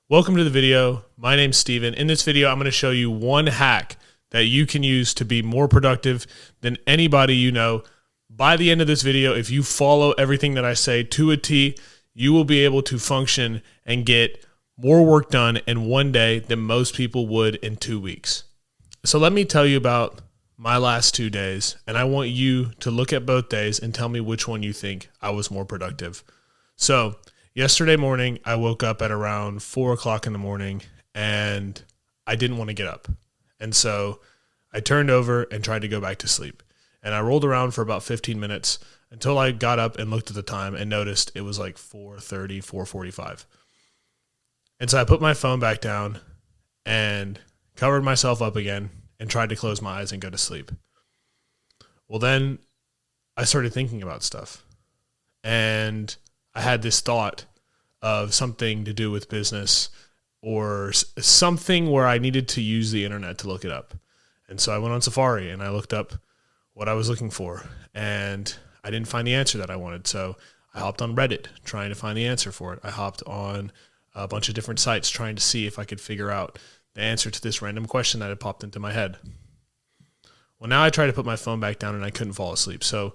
Welcome to the video. My name's Steven. In this video, I'm going to show you one hack that you can use to be more productive than anybody you know. By the end of this video, if you follow everything that I say to a T, you will be able to function and get more work done in one day than most people would in 2 weeks. So let me tell you about my last 2 days, and I want you to look at both days and tell me which one you think I was more productive. So yesterday morning, I woke up at around 4 o'clock in the morning and I didn't want to get up. And so I turned over and tried to go back to sleep. And I rolled around for about 15 minutes until I got up and looked at the time and noticed it was like 4:30, 4:45. And so I put my phone back down and covered myself up again and tried to close my eyes and go to sleep. Well, then I started thinking about stuff. And I had this thought of something to do with business or something where I needed to use the internet to look it up. And so I went on Safari and I looked up what I was looking for, and I didn't find the answer that I wanted. So I hopped on Reddit trying to find the answer for it. I hopped on a bunch of different sites trying to see if I could figure out the answer to this random question that had popped into my head. Well, now I tried to put my phone back down and I couldn't fall asleep. So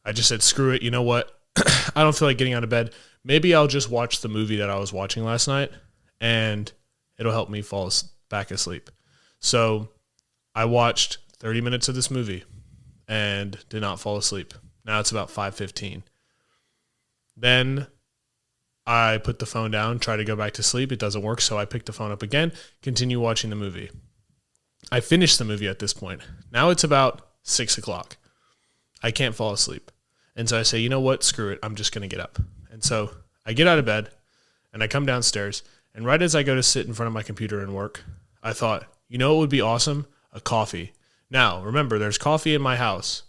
I just said, screw it. You know what? I don't feel like getting out of bed. Maybe I'll just watch the movie that I was watching last night and it'll help me fall back asleep. So I watched 30 minutes of this movie and did not fall asleep. Now it's about 5:15. Then I put the phone down, try to go back to sleep. It doesn't work. So I picked the phone up again, continue watching the movie. I finished the movie at this point. Now it's about 6 o'clock. I can't fall asleep. And so I say, you know what? Screw it. I'm just going to get up. And so I get out of bed and I come downstairs. And right as I go to sit in front of my computer and work, I thought, you know what would be awesome? A coffee. Now, remember, there's coffee in my house,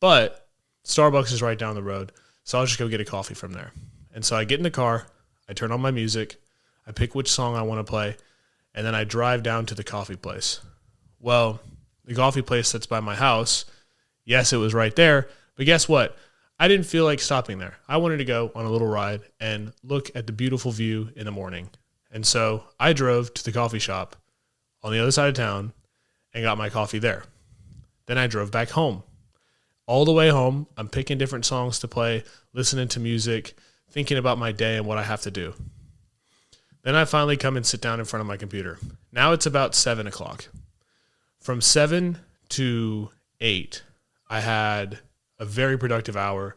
but Starbucks is right down the road. So I'll just go get a coffee from there. And so I get in the car. I turn on my music. I pick which song I want to play. And then I drive down to the coffee place. Well, the coffee place that's by my house, yes, it was right there. But guess what? I didn't feel like stopping there. I wanted to go on a little ride and look at the beautiful view in the morning. And so I drove to the coffee shop on the other side of town and got my coffee there. Then I drove back home. All the way home, I'm picking different songs to play, listening to music, thinking about my day and what I have to do. Then I finally come and sit down in front of my computer. Now it's about 7 o'clock. From 7 to 8, I had a very productive hour,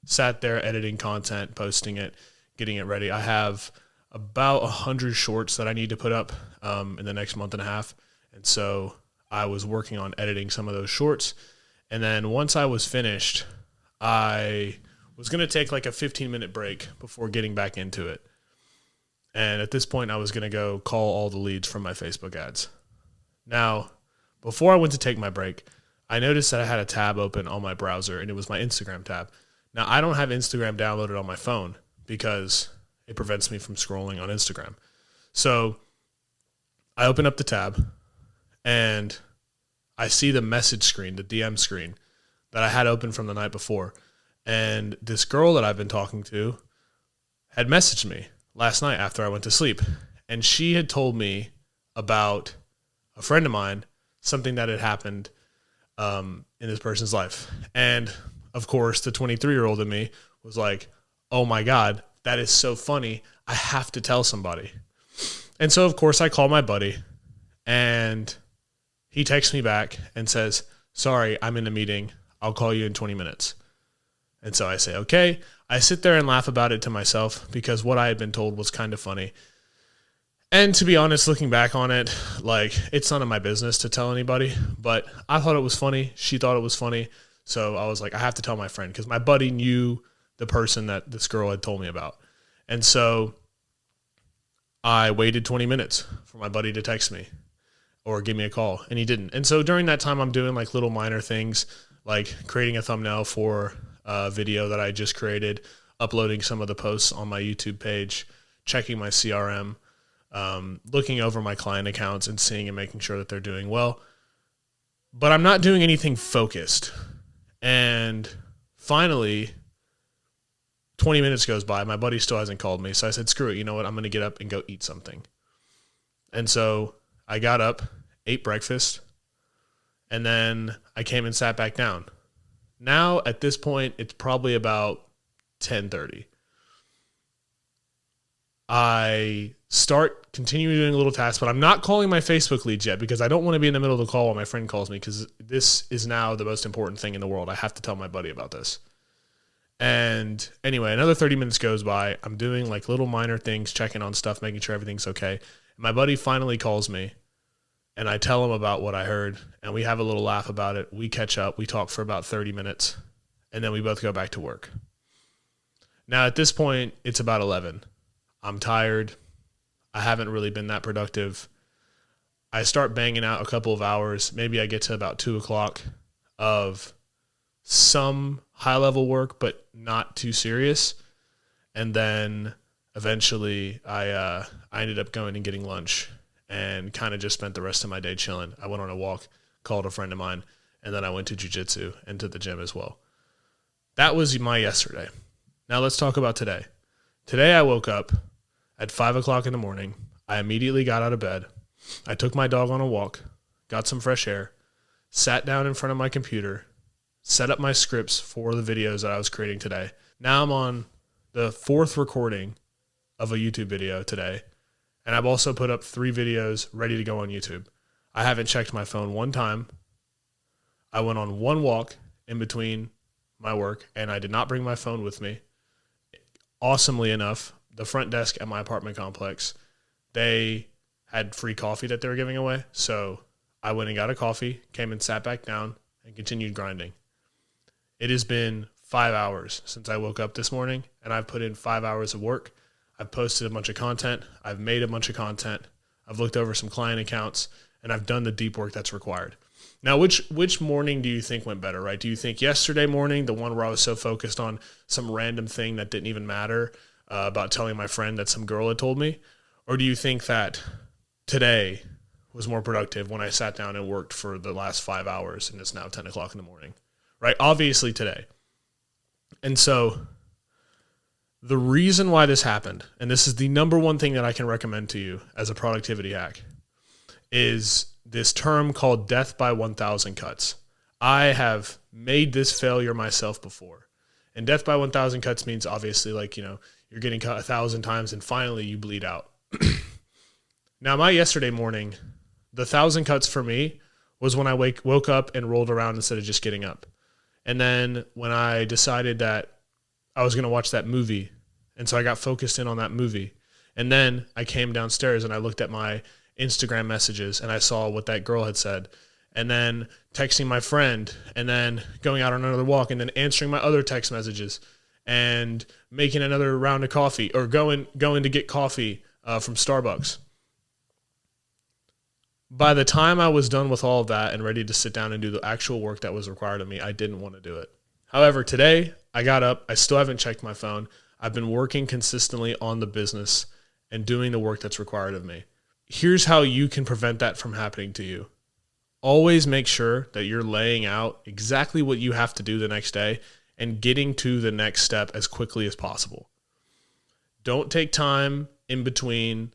sat there editing content, posting it, getting it ready. I have about 100 shorts that I need to put up in the next month and a half. And so I was working on editing some of those shorts. And then once I was finished, I was going to take like a 15-minute break before getting back into it. And at this point, I was going to go call all the leads from my Facebook ads. Now, before I went to take my break, I noticed that I had a tab open on my browser, and it was my Instagram tab. Now, I don't have Instagram downloaded on my phone because it prevents me from scrolling on Instagram. So I open up the tab, and I see the message screen, the DM screen, that I had open from the night before. And this girl that I've been talking to had messaged me last night after I went to sleep. And she had told me about a friend of mine, something that had happened in this person's life. And of course, the 23-year-old in me was like, oh my God, that is so funny. I have to tell somebody. And so, of course, I call my buddy and he texts me back and says, sorry, I'm in a meeting. I'll call you in 20 minutes. And so I say, okay. I sit there and laugh about it to myself because what I had been told was kind of funny. And to be honest, looking back on it, like, it's none of my business to tell anybody, but I thought it was funny. She thought it was funny. So I was like, I have to tell my friend because my buddy knew the person that this girl had told me about. And so I waited 20 minutes for my buddy to text me or give me a call, and he didn't. And so during that time, I'm doing like little minor things, like creating a thumbnail for a video that I just created, uploading some of the posts on my YouTube page, checking my CRM, looking over my client accounts and seeing and making sure that they're doing well. But I'm not doing anything focused. And finally, 20 minutes goes by. My buddy still hasn't called me. So I said, screw it. You know what? I'm going to get up and go eat something. And so I got up, ate breakfast, and then I came and sat back down. Now, at this point, it's probably about 10:30. I start continuing doing a little task, but I'm not calling my Facebook leads yet because I don't want to be in the middle of the call while my friend calls me, because this is now the most important thing in the world. I have to tell my buddy about this. And anyway, another 30 minutes goes by. I'm doing like little minor things, checking on stuff, making sure everything's okay. And my buddy finally calls me, and I tell him about what I heard, and we have a little laugh about it. We catch up. We talk for about 30 minutes, and then we both go back to work. Now, at this point, it's about 11. I'm tired. I haven't really been that productive. I start banging out a couple of hours. Maybe I get to about 2 o'clock of some high-level work, but not too serious. And then eventually I ended up going and getting lunch and kind of just spent the rest of my day chilling. I went on a walk, called a friend of mine, and then I went to jiu-jitsu and to the gym as well. That was my yesterday. Now let's talk about today. Today I woke up at 5 o'clock in the morning. I immediately got out of bed. I took my dog on a walk, got some fresh air, sat down in front of my computer, set up my scripts for the videos that I was creating today. Now I'm on the 4th recording of a YouTube video today, and I've also put up 3 videos ready to go on YouTube. I haven't checked my phone one time. I went on one walk in between my work, and I did not bring my phone with me. Awesomely enough, the front desk at my apartment complex, they had free coffee that they were giving away. So I went and got a coffee, came and sat back down, and continued grinding. It has been 5 hours since I woke up this morning, and I've put in 5 hours of work. I've posted a bunch of content. I've made a bunch of content. I've looked over some client accounts, and I've done the deep work that's required. Now, which morning do you think went better, right? Do you think yesterday morning, the one where I was so focused on some random thing that didn't even matter, about telling my friend that some girl had told me? Or do you think that today was more productive when I sat down and worked for the last 5 hours and it's now 10 o'clock in the morning, right? Obviously today. And so the reason why this happened, and this is the number one thing that I can recommend to you as a productivity hack, is this term called death by 1,000 cuts. I have made this failure myself before. And death by 1,000 cuts means obviously you're getting cut 1,000 times and finally you bleed out. Now, my yesterday morning, the 1,000 cuts for me was when I woke up and rolled around instead of just getting up. And then when I decided that I was going to watch that movie, and so I got focused in on that movie. And then I came downstairs and I looked at my Instagram messages and I saw what that girl had said. And then texting my friend, and then going out on another walk, and then answering my other text messages, and making another round of coffee, or going to get coffee from Starbucks. By the time I was done with all of that and ready to sit down and do the actual work that was required of me, I didn't want to do it. However, today I got up. I still haven't checked my phone. I've been working consistently on the business and doing the work that's required of me. Here's how you can prevent that from happening to you. Always make sure that you're laying out exactly what you have to do the next day and getting to the next step as quickly as possible. Don't take time in between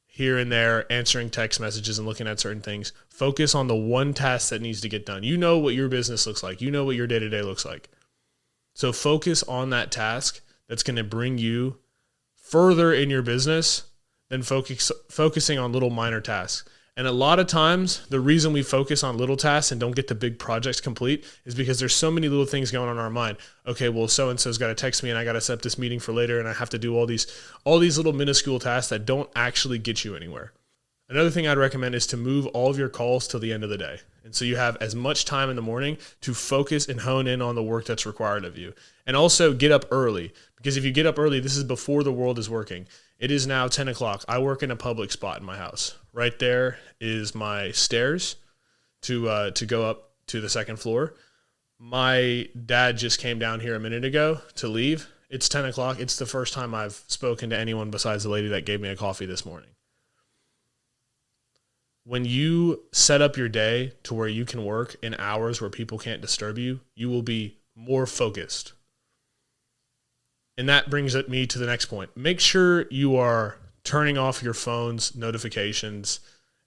here and there answering text messages and looking at certain things. Focus on the one task that needs to get done. You know what your business looks like. You know what your day-to-day looks like. So focus on that task that's going to bring you further in your business than focusing on little minor tasks. And a lot of times, the reason we focus on little tasks and don't get the big projects complete is because there's so many little things going on in our mind. Okay, well, so-and-so's got to text me and I got to set up this meeting for later and I have to do all these little minuscule tasks that don't actually get you anywhere. Another thing I'd recommend is to move all of your calls till the end of the day. And so you have as much time in the morning to focus and hone in on the work that's required of you. And also get up early, because if you get up early, this is before the world is working. It is now 10 o'clock. I work in a public spot in my house. Right there is my stairs to go up to the second floor. My dad just came down here a minute ago to leave. It's 10 o'clock. It's the first time I've spoken to anyone besides the lady that gave me a coffee this morning. When you set up your day to where you can work in hours where people can't disturb you, you will be more focused. And that brings me to the next point. Make sure you are turning off your phone's notifications,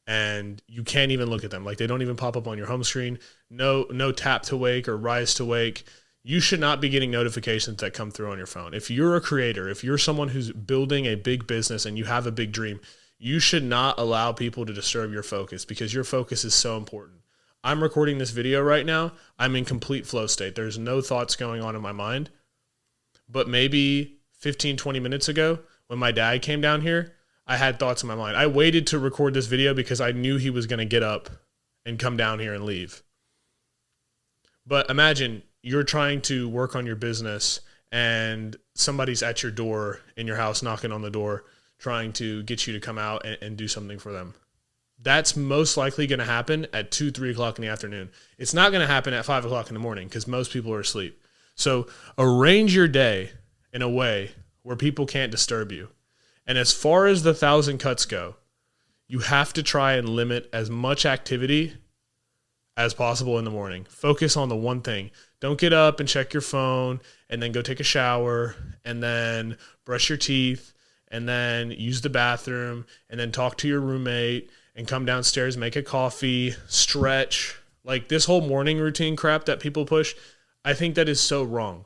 and you can't even look at them. Like, they don't even pop up on your home screen. No tap to wake or rise to wake. You should not be getting notifications that come through on your phone. If you're a creator, if you're someone who's building a big business and you have a big dream, you should not allow people to disturb your focus, because your focus is so important. I'm recording this video right now. I'm in complete flow state. There's no thoughts going on in my mind. But maybe 15, 20 minutes ago, when my dad came down here, I had thoughts in my mind. I waited to record this video because I knew he was going to get up and come down here and leave. But imagine you're trying to work on your business and somebody's at your door in your house, knocking on the door, trying to get you to come out and do something for them. That's most likely going to happen at 2, 3 o'clock in the afternoon. It's not going to happen at 5 o'clock in the morning because most people are asleep. So arrange your day in a way where people can't disturb you. And as far as the 1,000 cuts go, you have to try and limit as much activity as possible in the morning. Focus on the one thing. Don't get up and check your phone and then go take a shower and then brush your teeth and then use the bathroom and then talk to your roommate and come downstairs, make a coffee, stretch. Like, this whole morning routine crap that people push, I think that is so wrong.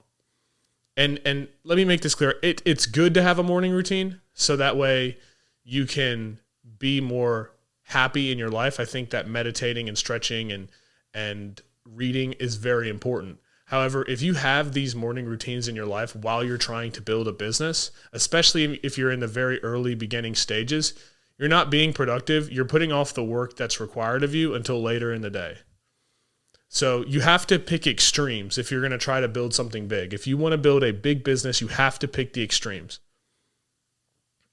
And let me make this clear. It's good to have a morning routine so that way you can be more happy in your life. I think that meditating and stretching and reading is very important. However, if you have these morning routines in your life while you're trying to build a business, especially if you're in the very early beginning stages, you're not being productive. You're putting off the work that's required of you until later in the day. So you have to pick extremes if you're going to try to build something big. If you want to build a big business, you have to pick the extremes.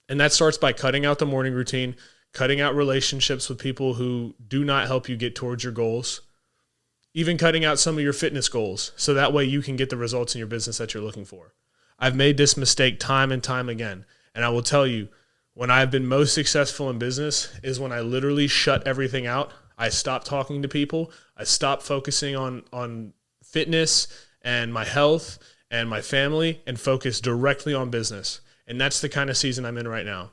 And that starts by cutting out the morning routine, cutting out relationships with people who do not help you get towards your goals, even cutting out some of your fitness goals so that way you can get the results in your business that you're looking for. I've made this mistake time and time again. And I will tell you, when I've been most successful in business is when I literally shut everything out. I stopped talking to people. I stopped focusing on fitness and my health and my family and focus directly on business. And that's the kind of season I'm in right now.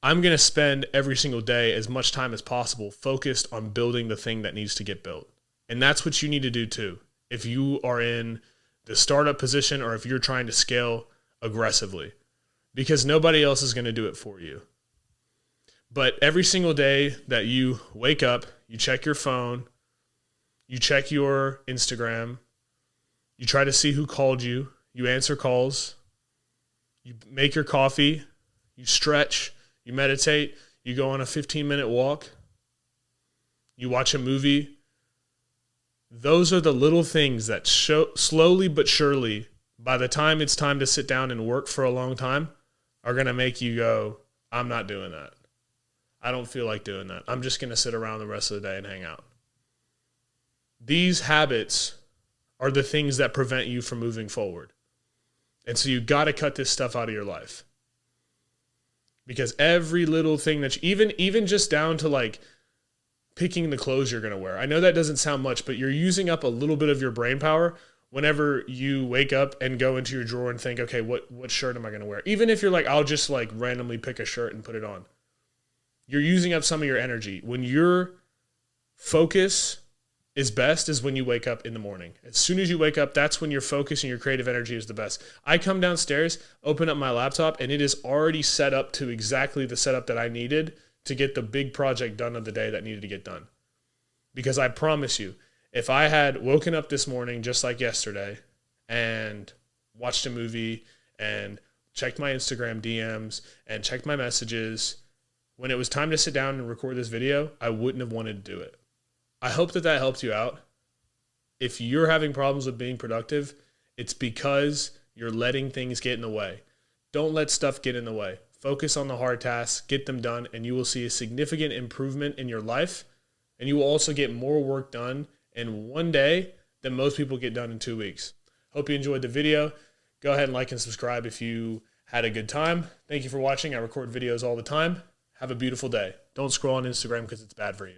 I'm going to spend every single day as much time as possible focused on building the thing that needs to get built. And that's what you need to do too. If you are in the startup position or if you're trying to scale aggressively, because nobody else is going to do it for you. But every single day that you wake up, you check your phone, you check your Instagram, you try to see who called you, you answer calls, you make your coffee, you stretch, you meditate, you go on a 15-minute walk, you watch a movie. Those are the little things that slowly but surely, by the time it's time to sit down and work for a long time, are going to make you go, I'm not doing that. I don't feel like doing that. I'm just going to sit around the rest of the day and hang out. These habits are the things that prevent you from moving forward. And so you got to cut this stuff out of your life. Because every little thing that even just down to like picking the clothes you're going to wear. I know that doesn't sound much, but you're using up a little bit of your brain power whenever you wake up and go into your drawer and think, okay, what shirt am I going to wear? Even if you're like, I'll just like randomly pick a shirt and put it on. You're using up some of your energy. When your focus is best is when you wake up in the morning. As soon as you wake up, that's when your focus and your creative energy is the best. I come downstairs, open up my laptop, and it is already set up to exactly the setup that I needed to get the big project done of the day that needed to get done. Because I promise you, if I had woken up this morning just like yesterday and watched a movie and checked my Instagram DMs and checked my messages, when it was time to sit down and record this video, I wouldn't have wanted to do it. I hope that helped you out. If you're having problems with being productive, it's because you're letting things get in the way. Don't let stuff get in the way. Focus on the hard tasks, get them done, and you will see a significant improvement in your life. And you will also get more work done in one day than most people get done in 2 weeks. Hope you enjoyed the video. Go ahead and like and subscribe if you had a good time. Thank you for watching. I record videos all the time. Have a beautiful day. Don't scroll on Instagram because it's bad for you.